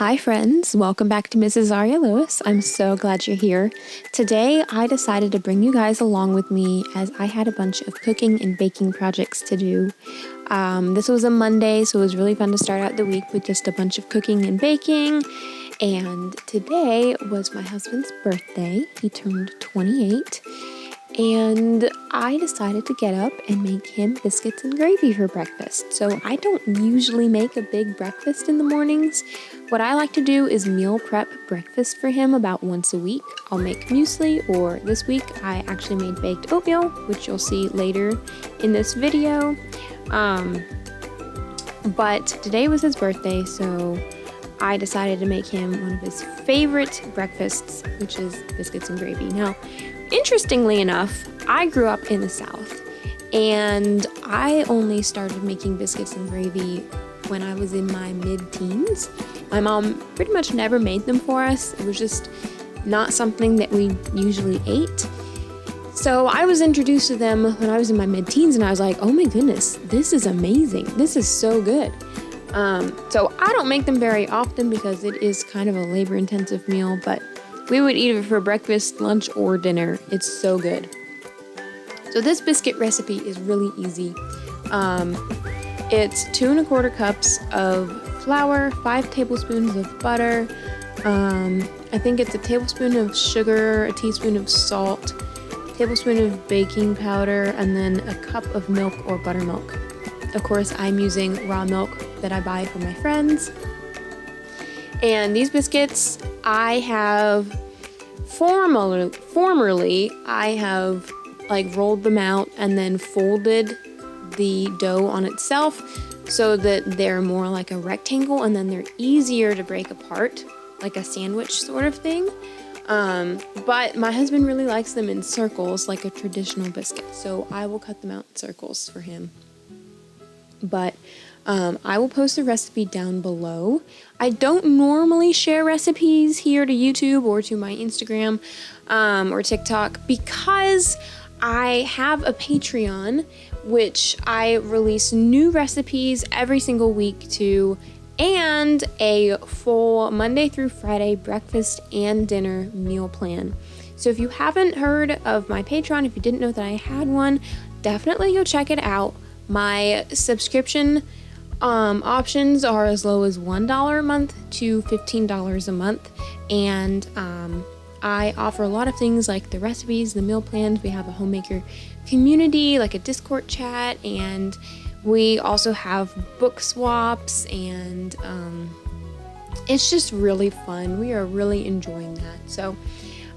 Hi friends, welcome back to mrsarialewis. I'm so glad you're here. Today I decided to bring you guys along with me as I had a bunch of cooking and baking projects to do. This was a Monday, so it was really fun to start out the week with just a bunch of cooking and baking. And today was my husband's birthday. He turned 28. And I decided to get up and make him biscuits and gravy for breakfast. So I don't usually make a big breakfast in the mornings. What I like to do is meal prep breakfast for him about once a week. I'll make muesli, or this week I actually made baked oatmeal, which you'll see later in this video. But today was his birthday, so I decided to make him one of his favorite breakfasts, which is biscuits and gravy. Now, interestingly enough, I grew up in the South, and I only started making biscuits and gravy when I was in my mid-teens. My mom pretty much never made them for us. It was just not something that we usually ate. So I was introduced to them when I was in my mid-teens, and I was like, oh my goodness, this is amazing. This is so good. So I don't make them very often because it is kind of a labor-intensive meal, but we would eat it for breakfast, lunch, or dinner. It's so good. So this biscuit recipe is really easy. It's 2 1/4 cups of flour, 5 tablespoons of butter. I think it's a tablespoon of sugar, a teaspoon of salt, a tablespoon of baking powder, and then a cup of milk or buttermilk. Of course, I'm using raw milk that I buy from my friends. And these biscuits, I have formerly I have rolled them out and then folded the dough on itself so that they're more like a rectangle, and then they're easier to break apart, like a sandwich sort of thing. But my husband really likes them in circles, like a traditional biscuit, so I will cut them out in circles for him. But I will post the recipe down below. I don't normally share recipes here to YouTube or to my Instagram or TikTok because I have a Patreon, which I release new recipes every single week to, and a full Monday through Friday breakfast and dinner meal plan. So if you haven't heard of my Patreon, if you didn't know that I had one, definitely go check it out. My subscription options are as low as $1 a month to $15 a month, and I offer a lot of things like the recipes, the meal plans. We have a Homemaker community, like a Discord chat, and we also have book swaps, and it's just really fun. We are really enjoying that. So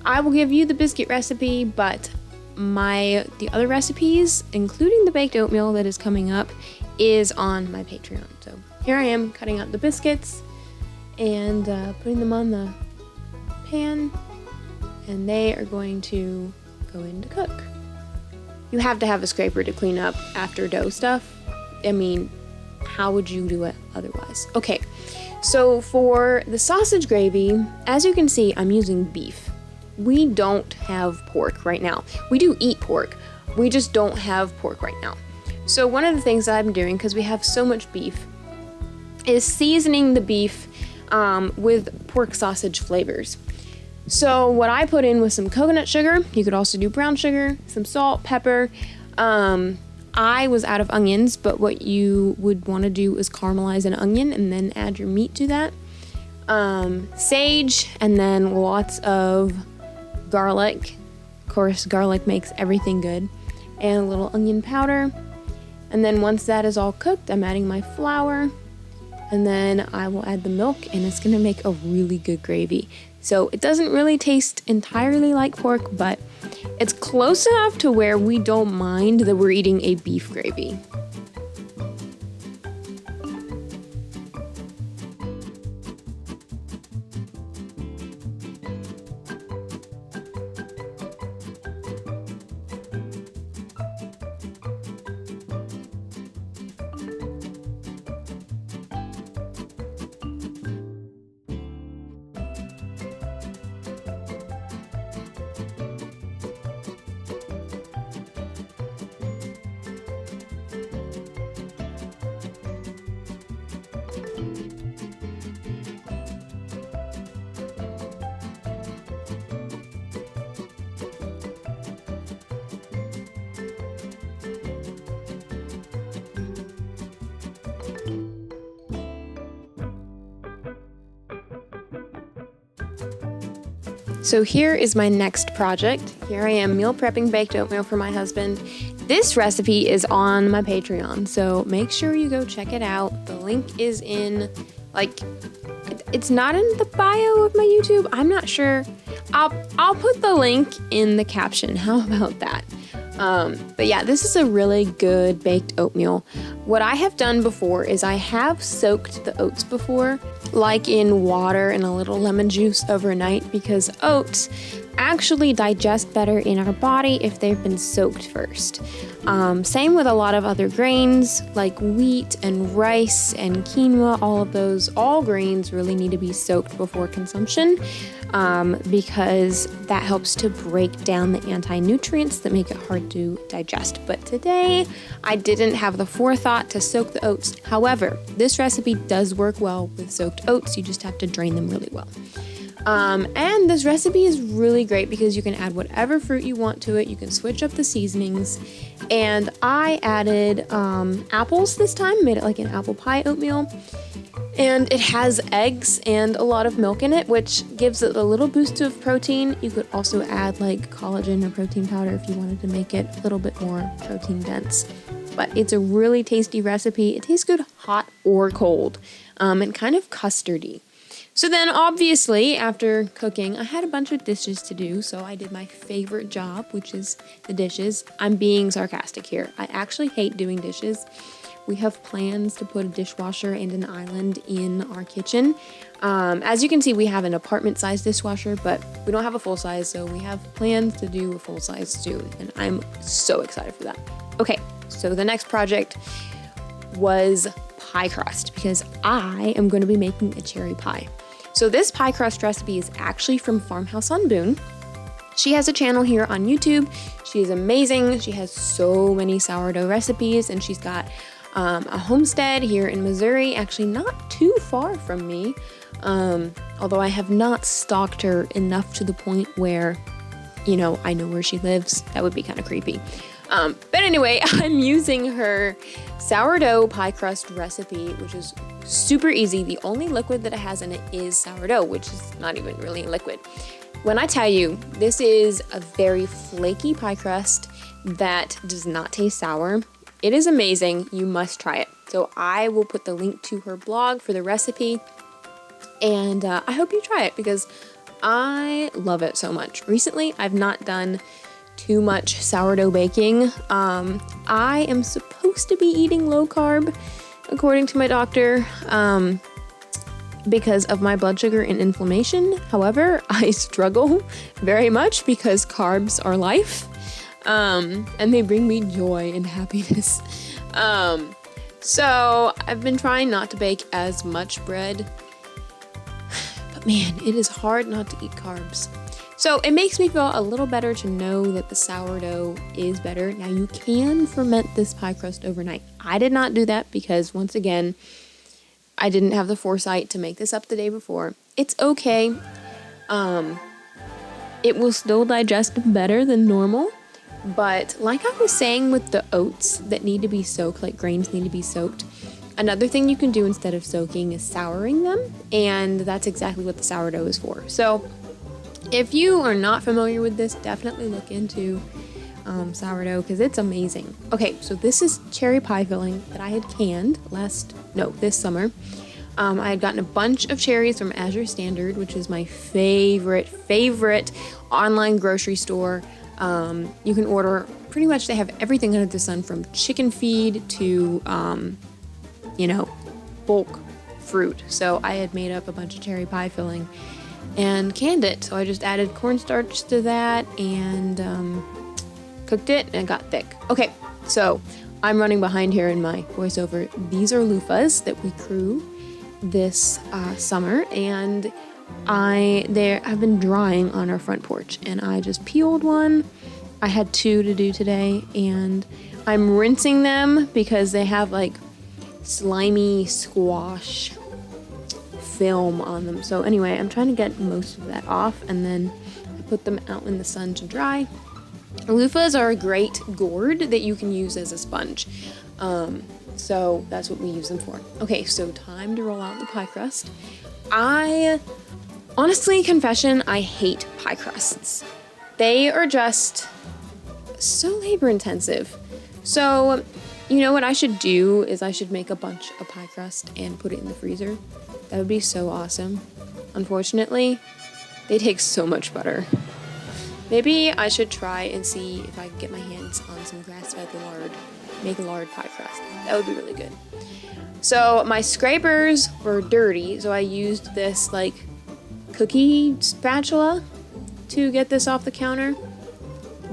I will give you the biscuit recipe, but the other recipes, including the baked oatmeal that is coming up, is on my Patreon. So here I am cutting out the biscuits and putting them on the pan, and they are going to go in to cook. You have to have a scraper to clean up after dough stuff. I mean, how would you do it otherwise? Okay, so for the sausage gravy, as you can see, I'm using beef. We don't have pork right now. We do eat pork. We just don't have pork right now. So one of the things that I'm doing, because we have so much beef, is seasoning the beef with pork sausage flavors. So what I put in was some coconut sugar. You could also do brown sugar, some salt, pepper. I was out of onions, but what you would want to do is caramelize an onion and then add your meat to that. Sage, and then lots of garlic. Of course, garlic makes everything good. And a little onion powder. And then once that is all cooked, I'm adding my flour. And then I will add the milk, and it's going to make a really good gravy. So it doesn't really taste entirely like pork, but it's close enough to where we don't mind that we're eating a beef gravy. So here is my next project. Here I am meal prepping baked oatmeal for my husband. This recipe is on my Patreon, so make sure you go check it out. The link is in, it's not in the bio of my YouTube. I'm not sure. I'll put the link in the caption. How about that? But yeah, this is a really good baked oatmeal. What I have done before is I have soaked the oats before, like in water and a little lemon juice overnight, because oats actually digest better in our body if they've been soaked first. Same with a lot of other grains like wheat and rice and quinoa. All grains really need to be soaked before consumption, because that helps to break down the anti-nutrients that make it hard to digest. But today I didn't have the forethought to soak the oats. However, this recipe does work well with soaked oats. You just have to drain them really well. And this recipe is really great because you can add whatever fruit you want to it. You can switch up the seasonings. And I added apples this time, made it like an apple pie oatmeal. And it has eggs and a lot of milk in it, which gives it a little boost of protein. You could also add like collagen or protein powder if you wanted to make it a little bit more protein dense. But it's a really tasty recipe. It tastes good hot or cold, and kind of custardy. So then obviously after cooking, I had a bunch of dishes to do, so I did my favorite job, which is the dishes. I'm being sarcastic here. I actually hate doing dishes. We have plans to put a dishwasher and an island in our kitchen. As you can see, we have an apartment-sized dishwasher, but we don't have a full size, so we have plans to do a full size soon, and I'm so excited for that. Okay, so the next project was pie crust, because I am going to be making a cherry pie. So this pie crust recipe is actually from Farmhouse on Boone. She has a channel here on YouTube. She is amazing. She has so many sourdough recipes, and she's got a homestead here in Missouri, actually not too far from me, although I have not stalked her enough to the point where, I know where she lives. That would be kind of creepy. But anyway, I'm using her sourdough pie crust recipe, which is super easy. The only liquid that it has in it is sourdough, which is not even really a liquid. When I tell you, this is a very flaky pie crust that does not taste sour. It is amazing. You must try it. So I will put the link to her blog for the recipe, and I hope you try it because I love it so much. Recently, I've not done too much sourdough baking. I am supposed to be eating low carb, according to my doctor, because of my blood sugar and inflammation. However, I struggle very much because carbs are life. And they bring me joy and happiness. So I've been trying not to bake as much bread, but man, it is hard not to eat carbs. So it makes me feel a little better to know that the sourdough is better. Now you can ferment this pie crust overnight. I did not do that because once again, I didn't have the foresight to make this up the day before. It's okay. It will still digest better than normal. But like I was saying with the oats that need to be soaked, like grains need to be soaked, another thing you can do instead of soaking is souring them, and that's exactly what the sourdough is for. So if you are not familiar with this, definitely look into sourdough because it's amazing. Okay, so this is cherry pie filling that I had canned this summer. I had gotten a bunch of cherries from Azure Standard, which is my favorite online grocery store. You can order pretty much, they have everything under the sun from chicken feed to, bulk fruit. So I had made up a bunch of cherry pie filling and canned it. So I just added cornstarch to that and cooked it, and it got thick. Okay, so I'm running behind here in my voiceover. These are loofahs that we grew this summer, and I've been drying on our front porch, and I just peeled one. I had 2 to do today, and I'm rinsing them because they have like slimy squash film on them. So anyway, I'm trying to get most of that off, and then I put them out in the sun to dry. Loofahs are a great gourd that you can use as a sponge. So that's what we use them for. Okay, so time to roll out the pie crust. I Honestly, confession, I hate pie crusts. They are just so labor intensive. So, you know what I should do is I should make a bunch of pie crust and put it in the freezer. That would be so awesome. Unfortunately, they take so much butter. Maybe I should try and see if I can get my hands on some grass-fed lard, make a lard pie crust. That would be really good. So my scrapers were dirty, so I used this like cookie spatula to get this off the counter.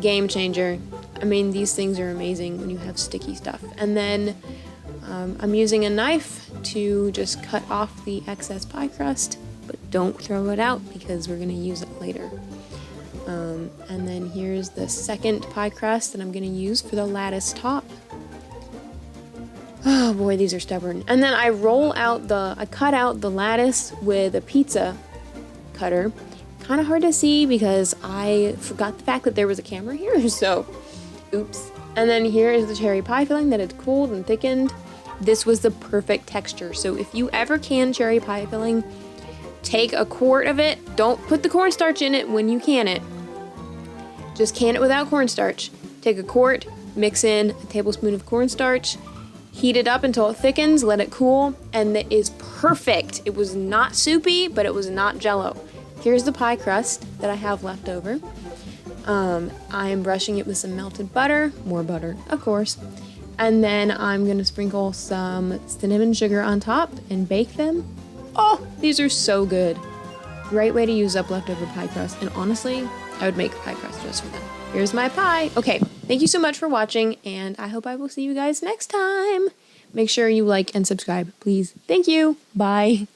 Game changer. I mean, these things are amazing when you have sticky stuff. And then I'm using a knife to just cut off the excess pie crust, but don't throw it out because we're gonna use it later. And then here's the second pie crust that I'm gonna use for the lattice top. Oh boy, these are stubborn. And then I cut out the lattice with a pizza cutter. Kind of hard to see because I forgot the fact that there was a camera here, so oops. And then here is the cherry pie filling that had cooled and thickened. This was the perfect texture. So if you ever can cherry pie filling, take a quart of it. Don't put the cornstarch in it when you can it. Just can it without cornstarch. Take a quart, mix in a tablespoon of cornstarch, heat it up until it thickens, let it cool, and it is perfect. It was not soupy, but it was not jello. Here's the pie crust that I have left over. I'm brushing it with some melted butter, more butter, of course. And then I'm gonna sprinkle some cinnamon sugar on top and bake them. Oh, these are so good. Great way to use up leftover pie crust. And honestly, I would make pie crust just for them. Here's my pie. Okay, thank you so much for watching, and I hope I will see you guys next time. Make sure you like and subscribe, please. Thank you. Bye.